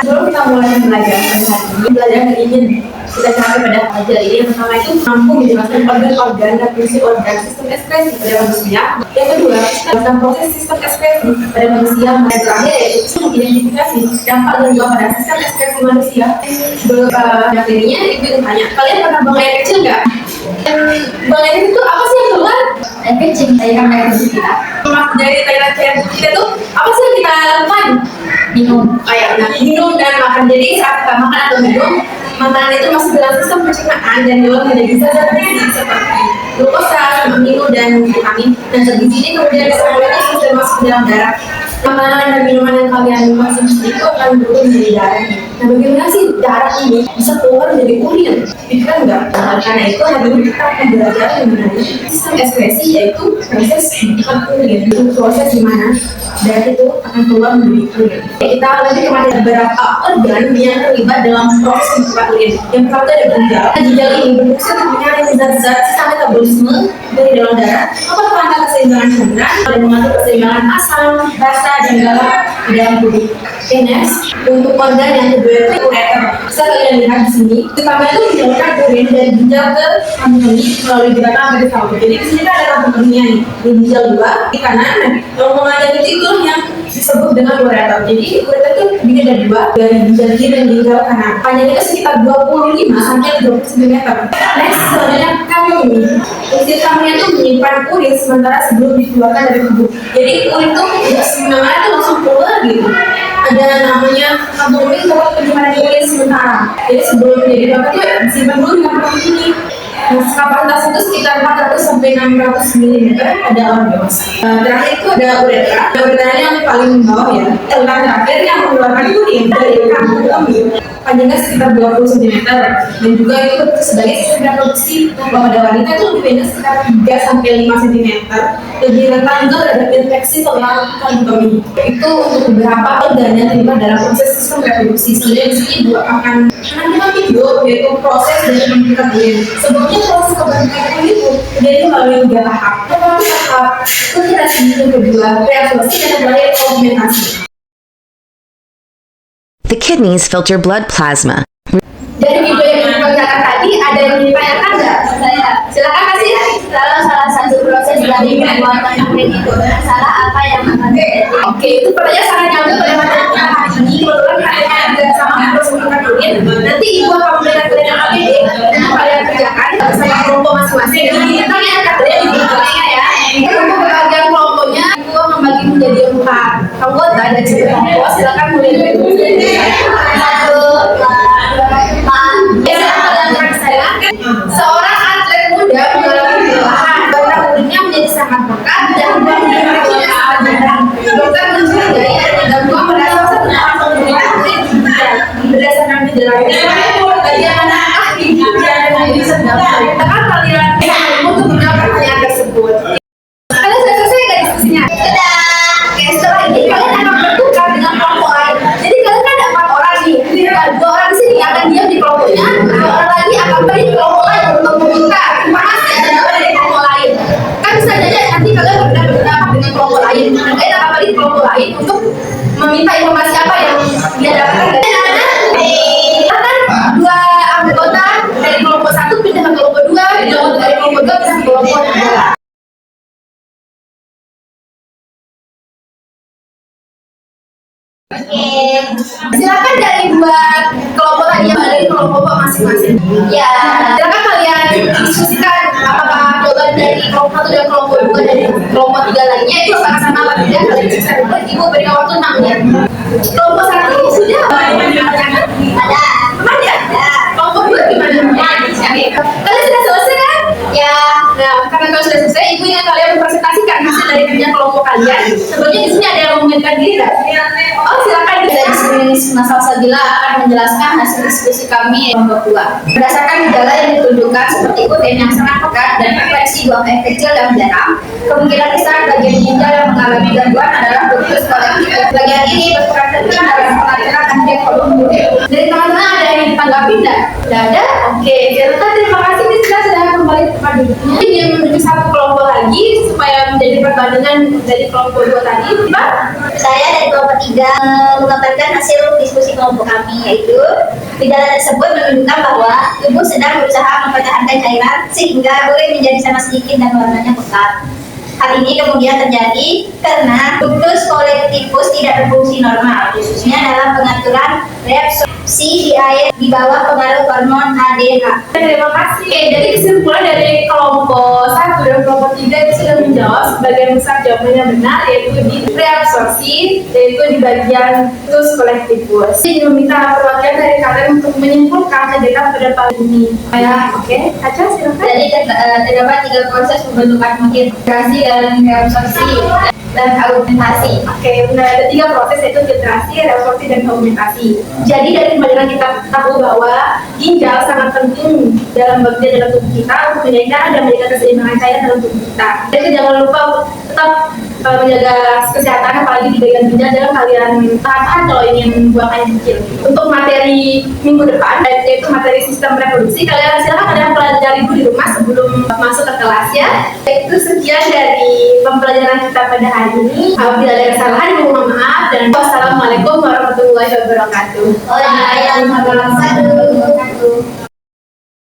Sebelum kita mulai belajar pada hari ini, belajar yang ingin kita capai pada pelajaran ini, yang pertama itu mampu menjelaskan organ-organ dan fungsi organ sistem ekspresi pada manusia. Yang kedua, tentang proses sistem ekspresi pada manusia. Dan terakhir yaitu mengidentifikasi dampak dan juga pada sistem ekspresi manusia. Materinya itu tanya, kalian pernah buang air kecil nggak? Buang air itu apa sih yang keluar? Air kecil, cairan air kecil kita. Dari cairan air kita tuh apa sih yang kita lakukan? Minum, minum dan makan. Jadi saat kita makan atau minum, makanan itu masuk dalam sistem pencernaan dan dalam tidak bisa bergizi seperti glukosa, amino dan vitamin. Dan zat gizi ini kemudian disebut sudah masuk ke dalam darah. Makanan dan minuman yang kalian konsumsi itu akan turun dari darah. Nah, bagaimana sih darah ini bisa keluar dari urin? Pikiran nggak? Nah, karena itu hari ini kita akan belajar mengenai sistem ekskresi, yaitu proses bukan urin. Itu proses di mana darah itu akan keluar dari urin. Kita lanjut kepada beberapa organ yang terlibat dalam proses pembentukan urin. Yang pertama ada ginjal. Ginjal ini berfungsi untuk menyaring zat-zat sisa metabolisme dari dalam darah, mempertahankan keseimbangan cairan dan mengatur keseimbangan asam, basa dan garam di dalam tubuh. Next, untuk organ yang kedua itu ureter. Bisa kalian lihat di sini, pertama itu menjalankan urin dari ginjal ke kandung kemih melalui gerakan dari salur. Jadi di sini ada kandung kemihnya nih, di ginjal 2 di kanan. Rombongan yang itu yang disebut dengan ureter. Jadi ureter itu terdiri dari 2, dari ginjal kiri dan ginjal kanan. Panjangnya itu sekitar 25 sampai 30 cm. Next, selanjutnya kandung. Fungsi kandungnya itu menyimpan urin sementara sebelum dikeluarkan dari tubuh. Jadi urin itu tidak sembarangan itu langsung keluar gitu. Ada namanya kantong kemih untuk penyimpanan urin sementara. Jadi sebelum jadi berapa tuh disimpan dulu di kantong ini. Nah, kapasitas itu sekitar 400 sampai 600 mm ada orang dewasa. Terakhir itu ada uretra. Uretra yang paling bawah ya. Saluran terakhir yang mengeluarkan urin dari kantong kemih. Panjangnya sekitar 20 cm dan juga itu sebagai sistem reproduksi pada wanita itu lebih pendek sekitar 3 sampai 5 cm. Lebih rentan juga terhadap infeksi setelah kandung kemih. Itu untuk beberapa organ yang terlibat dalam proses sistem reproduksi. Sebenarnya di sini akan kita video yaitu proses dari pembentukan urin. Sebelumnya proses pembentukan urin itu terjadi melalui 3 tahap. Pertama tahap filtrasi, yang kedua reabsorpsi, dan yang terakhir fermentasi. The kidneys filter blood plasma. Dari video yang diperlihatkan tadi, ada yang ditanyakan nggak? Silakan kasih. Salah satu proses dari pembuatan urin itu salah apa yang akan terjadi? Oke, itu pertanyaan sangat nyambung pada materi kita hari ini. Kebetulan katanya juga sama proses pembentukan urin. Nanti ibu akan memberikan kalian APD dan kalian kerjakan bersama kelompok masing-masing. Jadi kita lihat katanya di belakangnya ya. Untuk pembagian kelompoknya, ibu membagi menjadi 4 anggota dan setiap kelompok. Silakan mulai dari seorang atlet muda mengalami kelelahan, batang urinnya menjadi sangat pekat dan menjadi sangat jarang. Dokter mencurigai ada gangguan pada salah satu orang penderita urin ginjal. Berdasarkan gejala ini, bagaimanakah ginjal yang bisa terdampak? Tekan kalian untuk menjawab pertanyaan tersebut. Kalian sudah selesai nggak diskusinya? Sudah. Oke, setelah ini kalian akan bertukar dengan kelompok lain. Jadi kalian kan ada 4 orang nih. 2 orang di sini akan diam di kelompoknya, 2 orang lagi akan pergi ke kelompok lain untuk membuka informasi dari kelompok lain. Kan bisa saja nanti kalian berpendapat dengan kelompok lain, dan kalian akan pergi ke kelompok lain untuk meminta informasi apa yang dia dapatkan. Dan ada akan 2 anggota dari kelompok 1 pindah ke kelompok 2, dan dari kelompok 2 pindah ke kelompok 3. Silakan dari 2 kelompok tadi yang ada di kelompok masing-masing. Ya, silakan kalian diskusikan apakah jawaban dari kelompok 1 dan kelompok 2 dari kelompok 3 lainnya itu sama-sama apa tidak. Kalian diskusikan dulu. Ibu berikan waktu 6 menit. Kelompok 1 sudah ada. Teman ya? Kelompok 2 gimana? Kalian sudah selesai kan? Ya. Nah, karena kalian sudah selesai, ibu ingin kalian mempresentasikan hasil dari kerja kelompok kalian. Sebelumnya di sini ada yang mengingatkan diri nggak? Oh, silakan. Dari sini Mas Salsabila akan menjelaskan hasil diskusi kami yang kedua. Berdasarkan gejala yang ditunjukkan seperti urin yang sangat pekat dan infeksi buang air kecil yang jarang, kemungkinan besar bagian ginjal yang mengalami gangguan adalah produksi kolektif. Bagian ini berperan penting dalam pengaturan anti volume urin. Dari teman-teman ada yang ditanggapi nggak? Nggak ada? Oke, terima kasih. Ini sudah kembali ke tempat duduknya. Dia menuju satu kelompok lagi supaya menjadi perbandingan dari kelompok 2 tadi. Saya dari kelompok 3 mengabarkan hasil diskusi kelompok kami, yaitu gejala tersebut menunjukkan bahwa tubuh sedang berusaha mempertahankan cairan sehingga urin menjadi sangat sedikit dan warnanya pekat. Hal ini kemudian terjadi karena ductus collectifus tidak berfungsi normal, khususnya dalam pengaturan reabsorpsi di air di bawah pengaruh hormon ADH. Terima kasih. Jadi kesimpulan dari kelompok 1 dan kelompok 3 itu sudah menjawab sebagian besar jawaban yang benar, yaitu di reabsorpsi, yaitu di bagian ductus collectifus. Saya meminta perwakilan dari kalian untuk menyimpulkan kegiatan pada pagi ini. Oke, Kaca silakan. Jadi terdapat 3 proses pembentukan filtrasi dan reabsorpsi dan augmentasi. Oke, benar, ada 3 proses, yaitu filtrasi, reabsorpsi, dan augmentasi. Jadi dari pembelajaran kita tahu bahwa ginjal sangat penting dalam bagian dalam tubuh kita untuk menjaga dan menjaga keseimbangan cairan dalam tubuh kita. Jadi jangan lupa untuk tetap menjaga kesehatan, apalagi di bagian ginjal, dalam kalian tahan kalau ingin buang air kecil. Untuk materi minggu depan, yaitu materi sistem reproduksi, kalian silakan pelajari dulu di rumah sebelum masuk ke kelas ya. Itu sekian dari pembelajaran kita pada hari ini. Apabila ada kesalahan, mohon maaf, dan wassalamualaikum warahmatullahi wabarakatuh. Waalaikumsalam warahmatullahi wabarakatuh.